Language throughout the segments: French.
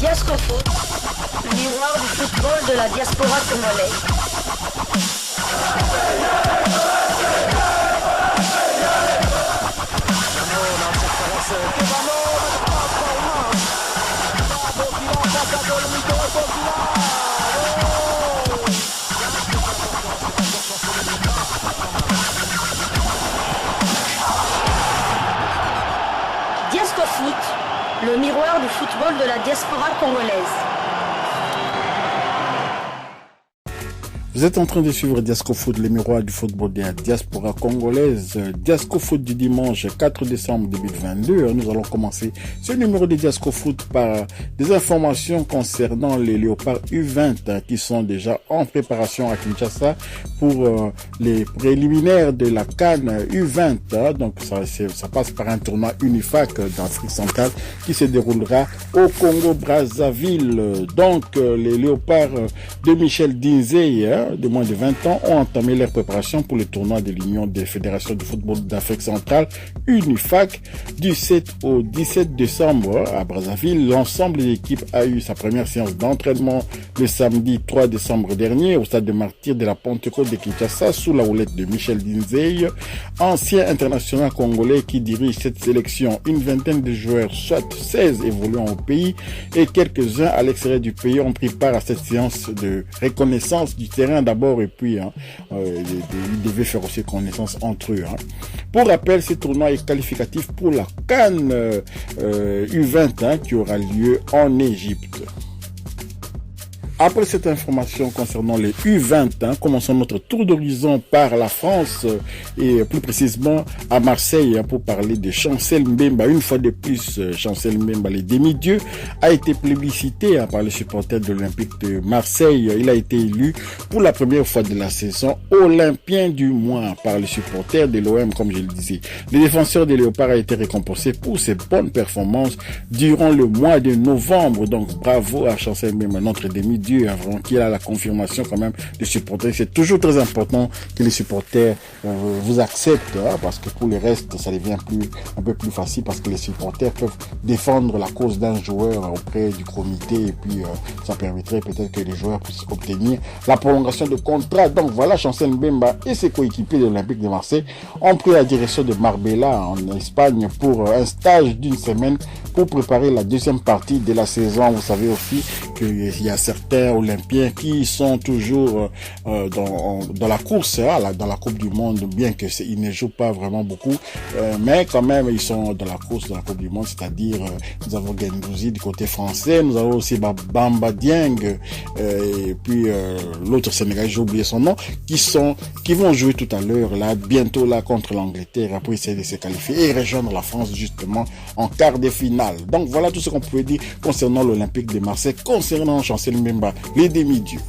Diascofoot, le miroir du football de la diaspora congolaise. Diascofoot, le miroir du football de la diaspora congolaise. Vous êtes en train de suivre Diascofoot, les miroirs du football de la diaspora congolaise. Diascofoot du dimanche 4 décembre 2022. Nous allons commencer ce numéro de Diascofoot par des informations concernant les léopards U20 qui sont déjà en préparation à Kinshasa pour les préliminaires de la CAN U20. Donc ça passe par un tournoi UNIFAC d'Afrique centrale qui se déroulera au Congo-Brazzaville. Donc les léopards de Michel Dinzey, de moins de 20 ans, ont entamé leur préparation pour le tournoi de l'Union des fédérations de football d'Afrique centrale, UNIFAC, du 7 au 17 décembre à Brazzaville. L'ensemble de l'équipe a eu sa première séance d'entraînement le samedi 3 décembre dernier au stade de Martyrs de la Pentecôte de Kinshasa sous la houlette de Michel Dinzey, ancien international congolais qui dirige cette sélection. Une vingtaine de joueurs, soit 16 évoluant au pays et quelques-uns à l'extérieur du pays, ont pris part à cette séance de reconnaissance du terrain d'abord et puis ils devaient faire aussi connaissance entre eux. Pour rappel, ce tournoi est qualificatif pour la CAN U20 qui aura lieu en Égypte. Après cette information concernant les U20, commençons notre tour d'horizon par la France et plus précisément à Marseille pour parler de Chancel Mbemba. Une fois de plus, Chancel Mbemba, les demi-dieux, a été plébiscité par les supporters de l'Olympique de Marseille. Il a été élu pour la première fois de la saison Olympien du mois par les supporters de l'OM, comme je le disais. Le défenseur des Léopards a été récompensé pour ses bonnes performances durant le mois de novembre. Donc bravo à Chancel Mbemba, notre demi-dieu, avant qu'il a la confirmation quand même des supporters. C'est toujours très important que les supporters vous acceptent, parce que pour le reste, ça devient un peu plus facile parce que les supporters peuvent défendre la cause d'un joueur auprès du comité et puis ça permettrait peut-être que les joueurs puissent obtenir la prolongation de contrat. Donc voilà, Chancel Mbemba et ses coéquipiers de l'Olympique de Marseille ont pris la direction de Marbella en Espagne pour un stage d'une semaine pour préparer la deuxième partie de la saison. Vous savez aussi qu'il y a certains Olympiens qui sont toujours dans la course, dans la Coupe du Monde, bien que ils ne jouent pas vraiment beaucoup, mais quand même ils sont dans la course de la Coupe du Monde, c'est-à-dire nous avons Gendouzi du côté français, nous avons aussi Bamba Dieng et puis l'autre Sénégalais, j'ai oublié son nom, qui vont jouer tout à l'heure là, bientôt là contre l'Angleterre, après essayer de se qualifier et rejoindre la France justement en quart de finale. Donc voilà tout ce qu'on pouvait dire concernant l'Olympique de Marseille, concernant Chancel Mbemba, les demi-dieux.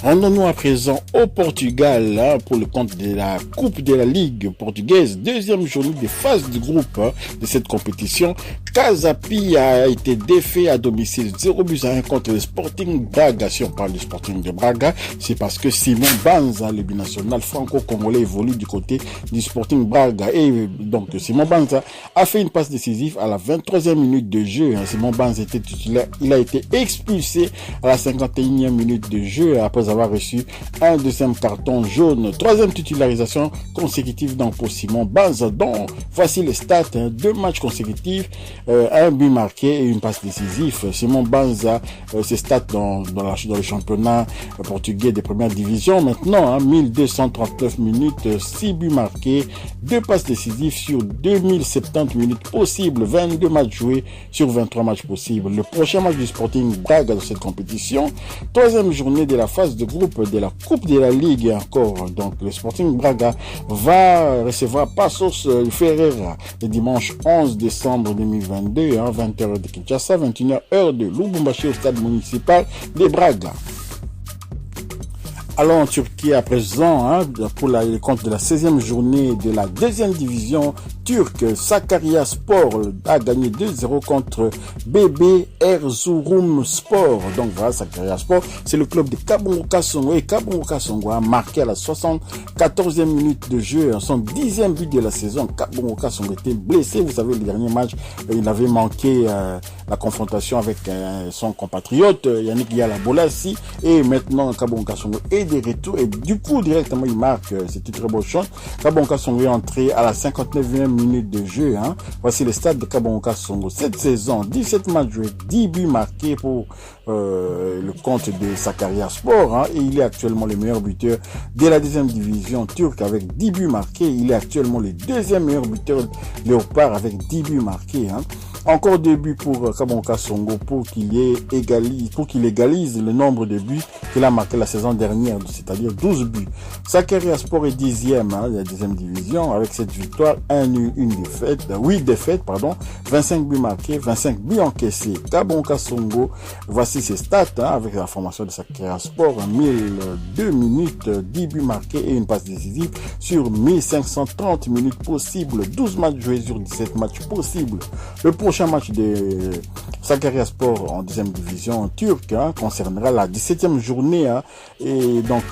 Rendons-nous à présent au Portugal pour le compte de la Coupe de la Ligue portugaise, deuxième journée des phases de groupe de cette compétition. Casa Pia a été défait à domicile 0-1 contre le Sporting Braga. Si on parle du Sporting de Braga, c'est parce que Simon Banza, le binational franco-congolais, évolue du côté du Sporting Braga. Et donc Simon Banza a fait une passe décisive à la 23e minute de jeu. Simon Banza était titulaire, il a été expulsé à la 51e minute de jeu après avoir reçu un deuxième carton jaune. Troisième titularisation consécutive donc pour Simon Banza, dont voici les stats, 2 matchs consécutifs, un but marqué et une passe décisive. Simon Banza, ses stats dans le championnat portugais de première division maintenant, 1239 minutes, 6 buts marqués, 2 passes décisives sur 2070 minutes possibles, 22 matchs joués sur 23 matchs possibles. Le prochain match du Sporting Braga dans cette compétition, troisième journée de la phase de groupe de la Coupe de la Ligue encore. Donc le Sporting Braga va recevoir Passos Ferreira le dimanche 11 décembre 2022, 20h de Kinshasa, 21h de Lubumbashi au stade municipal de Braga. Allons en Turquie à présent, hein, pour le compte de la 16e journée de la deuxième division turque. Sakaryaspor a gagné 2-0 contre BB Erzurum Sport. Donc voilà, Sakaryaspor, c'est le club de Kabongoka Songo. Et Kabongoka Songo a marqué à la 74e minute de jeu son 10e but de la saison. Kabongoka Songo était blessé. Vous savez, le dernier match, il avait manqué la confrontation avec son compatriote Yannick Yalabolassi. Et maintenant, Kabongoka Songo est de retour. Et du coup, directement, il marque. C'était très beau chant. Kabongoka Songo est entré à la 59e minute de jeu. Hein. Voici le stade de Kabongoka Songo. Cette saison, 17 matchs joués, 10 buts marqués pour le compte de Sakaryaspor. Hein. Et il est actuellement le meilleur buteur de la deuxième division turque avec 10 buts marqués. Il est actuellement le deuxième meilleur buteur léopard avec 10 buts marqués. Hein. Encore 2 buts pour Kabongoka Songo pour qu'il égalise le nombre de buts qu'il a marqué la saison dernière, c'est-à-dire 12 buts. Sakaryaspor est 10e, hein, de la deuxième division, avec cette victoire, 8 défaites, 25 buts marqués, 25 buts encaissés. Kabongoka Songo, voici ses stats, hein, avec la formation de Sakaryaspor, 1002 minutes, 10 buts marqués et une passe décisive sur 1530 minutes possibles, 12 matchs joués sur 17 matchs possibles. Le prochain match de Sakaryaspor en deuxième division turque, hein, concernera la 17e journée, hein, et donc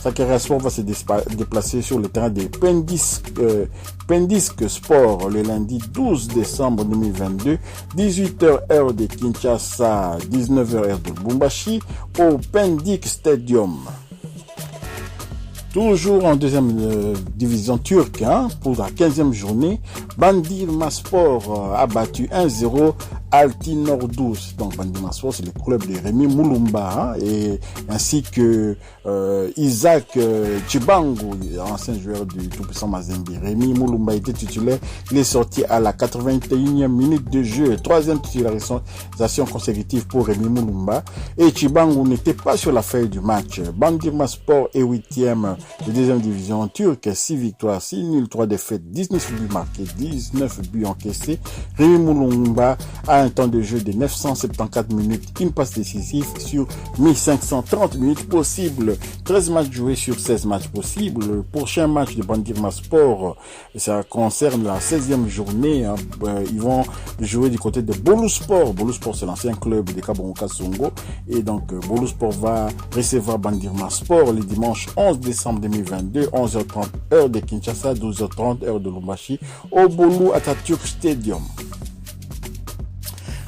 Sakaryaspor va se déplacer sur le terrain de Pendisk Sport le lundi 12 décembre 2022, 18h heure de Kinshasa, 19h heure de Lubumbashi, au Pendik Stadium. Toujours en deuxième division turque, hein, pour la 15e journée, Bandırmaspor a battu 1-0 Altinorduz. Donc Bandırmaspor, c'est le club de Rémi Mulumba, hein, et ainsi que Isaac Chibangu, ancien joueur du tout-puissant Mazembe. Rémi Mulumba était titulaire, il est sorti à la 81e minute de jeu, troisième titularisation consécutive pour Rémi Mulumba, et Chibangu n'était pas sur la feuille du match. Bandırmaspor est 8e de deuxième division turque, 6 victoires, 6 nuls, 3 défaites, 19 buts marqués, 19 buts encaissés. Rémi Mulumba a un temps de jeu de 974 minutes, une passe décisive sur 1530 minutes possibles, 13 matchs joués sur 16 matchs possibles. Le prochain match de Bandırmaspor, ça concerne la 16e journée, hein. Ils vont jouer du côté de Boluspor. Boluspor, c'est l'ancien club de Kabongoka Songo, et donc Boluspor va recevoir Bandırmaspor le dimanche 11 décembre 2022, 11h30 heure de Kinshasa, 12h30 heure de Lubumbashi, au Bolu Atatürk Stadium.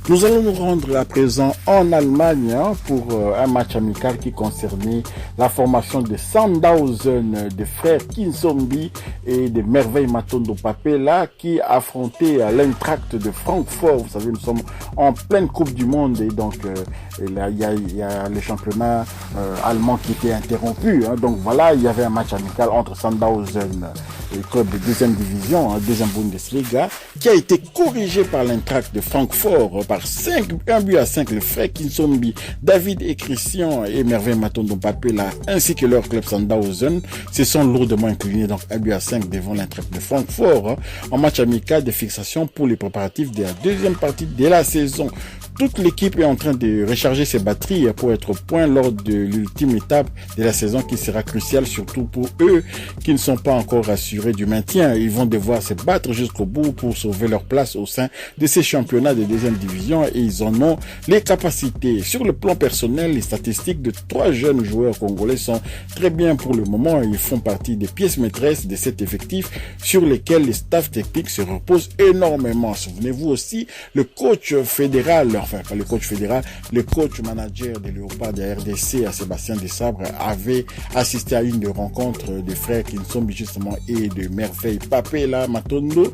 Nous allons nous rendre à présent en Allemagne, hein, pour un match amical qui concernait la formation de Sandhausen, des frères Kinsombi et de Merveille Matondo Papela qui affrontaient l'Eintracht de Francfort. Vous savez, nous sommes en pleine Coupe du Monde et donc il y a le championnat allemand qui était interrompu. Hein. Donc voilà, il y avait un match amical entre Sandhausen, le club de deuxième division, hein, deuxième Bundesliga, qui a été corrigé par l'Eintracht de Francfort par 1 but à 5. Les frères Kinsombi, David et Christian et Merveille Matondo Papela, ainsi que leur club Sandhausen, se sont lourdement inclinés, donc 1 but à 5 devant l'Eintracht de Francfort, hein, en match amical de fixation pour les préparatifs de la deuxième partie de la saison. Toute l'équipe est en train de recharger ses batteries pour être au point lors de l'ultime étape de la saison qui sera cruciale, surtout pour eux qui ne sont pas encore assurés du maintien. Ils vont devoir se battre jusqu'au bout pour sauver leur place au sein de ces championnats de deuxième division et ils en ont les capacités. Sur le plan personnel, les statistiques de 3 jeunes joueurs congolais sont très bien pour le moment. Ils font partie des pièces maîtresses de cet effectif sur lesquels les staffs techniques se reposent énormément. Souvenez-vous aussi, le coach fédéral, enfin pas le coach fédéral, le coach manager des Léopards de la RDC, à Sébastien Desabre, avait assisté à une des rencontres des frères Kinsombi justement et de Merveille Papela Matondo,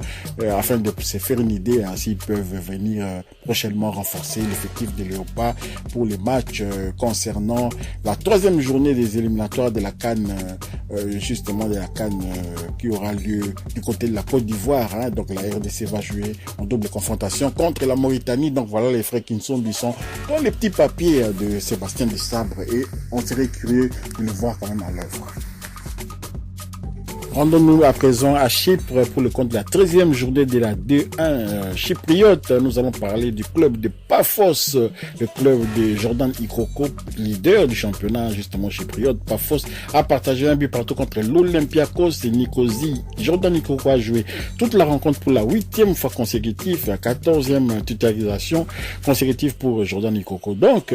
afin de se faire une idée, hein, s'ils peuvent venir prochainement renforcer l'effectif des Léopards pour les matchs concernant la 3e journée des éliminatoires de la CAN, justement de la CAN qui aura lieu du côté de la Côte d'Ivoire, hein. Donc la RDC va jouer en double confrontation contre la Mauritanie. Donc voilà, les frères Kinsombi sont dans les petits papiers de Sébastien Desabre et on serait curieux de le voir quand même à l'œuvre. Rendons-nous à présent à Chypre pour le compte de la 13e journée de la D1 chypriote. Nous allons parler du club de Paphos, le club de Jordan Ikoko, leader du championnat justement chypriote. Paphos a partagé un but partout contre l'Olympiakos et Nicosie. Jordan Ikoko a joué toute la rencontre pour la 8e fois consécutive, la 14e titularisation consécutive pour Jordan Ikoko. Donc,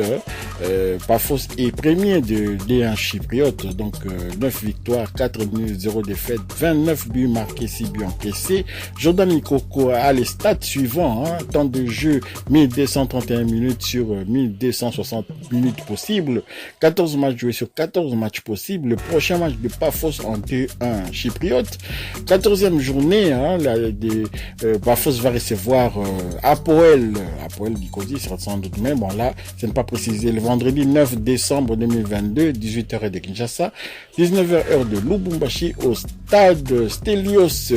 Paphos est premier de D1 chypriote, donc 9 victoires, 4 nuls, 0 défaites, 29 buts marqués, 6 buts encaissés. Jordan Ikoko a les stats suivants, temps de jeu 1231 minutes sur 1260 minutes possibles, 14 matchs joués sur 14 matchs possibles. Le prochain match de Paphos en D1 chypriote, 14e journée, Paphos va recevoir Apoel Nicosie, c'est sans doute même, bon là, c'est ne pas précisé, le vendredi 9 décembre 2022, 18h de Kinshasa, 19h heure de Lubumbashi au stade Stelios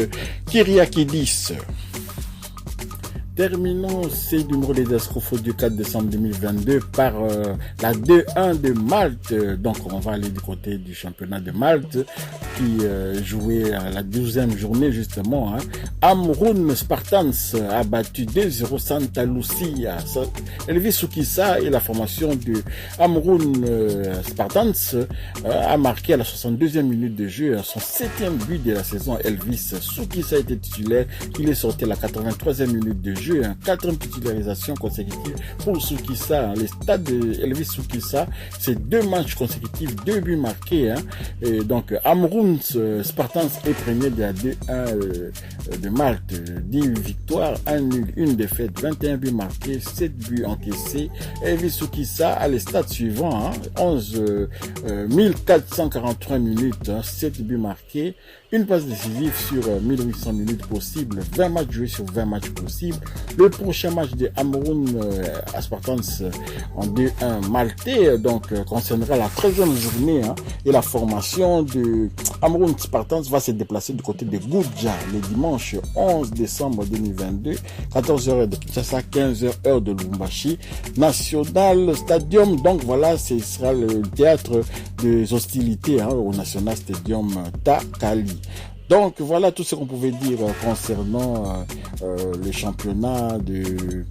Kyriakidis. Terminons ces numéros des Escrofoot du 4 décembre 2022 par la 2-1 de Malte. Donc on va aller du côté du championnat de Malte qui jouait à la 12e journée justement. Amroun Spartans a battu 2-0 Santa Lucia. Elvis Soukissa et la formation de Amroun Spartans a marqué à la 62e minute de jeu son 7e but de la saison. Elvis Soukissa était titulaire. Il est sorti à la 83e minute de jeu. Un 4e titularisation consécutive pour Soukissa. Les stades de Elvis Soukissa, c'est 2 matchs consécutifs, 2 buts marqués. Et donc, Amroun Spartans est premier de la D1 de Malte. 10 victoires, 1 nul, 1 défaite, 21 buts marqués, 7 buts encaissés. Elvis Soukissa a les stats suivants. 11 1443 minutes, 7 buts marqués, une passe décisive sur 1800 minutes possibles, 20 matchs joués sur 20 matchs possibles. Le prochain match de Amroun Spartans en D1 maltais concernera la 13e journée et la formation de Amroun Spartans va se déplacer du côté de Goudja le dimanche 11 décembre 2022, 14h de Kinshasa, 15h heure de Lubumbashi, National Stadium. Donc voilà, ce sera le théâtre des hostilités au National Stadium Takali. Donc voilà tout ce qu'on pouvait dire concernant le championnat de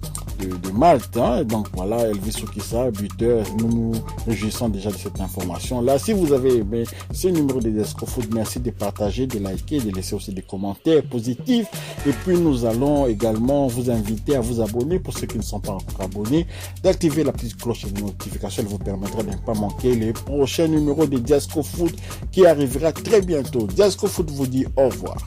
Malte. Donc voilà, Elvis Soukissa, buteur. Nous nous réjouissons déjà de cette information. Là, si vous avez aimé ce numéro de Escrofoot, merci de partager, de liker, de laisser aussi des commentaires positifs. Et puis nous allons également vous inviter à vous abonner pour ceux qui ne sont pas encore abonnés, d'activer la petite cloche de notification. Elle vous permettra de ne pas manquer les prochains numéros de Escrofoot qui arrivera très bientôt. Escrofoot vous dit au revoir.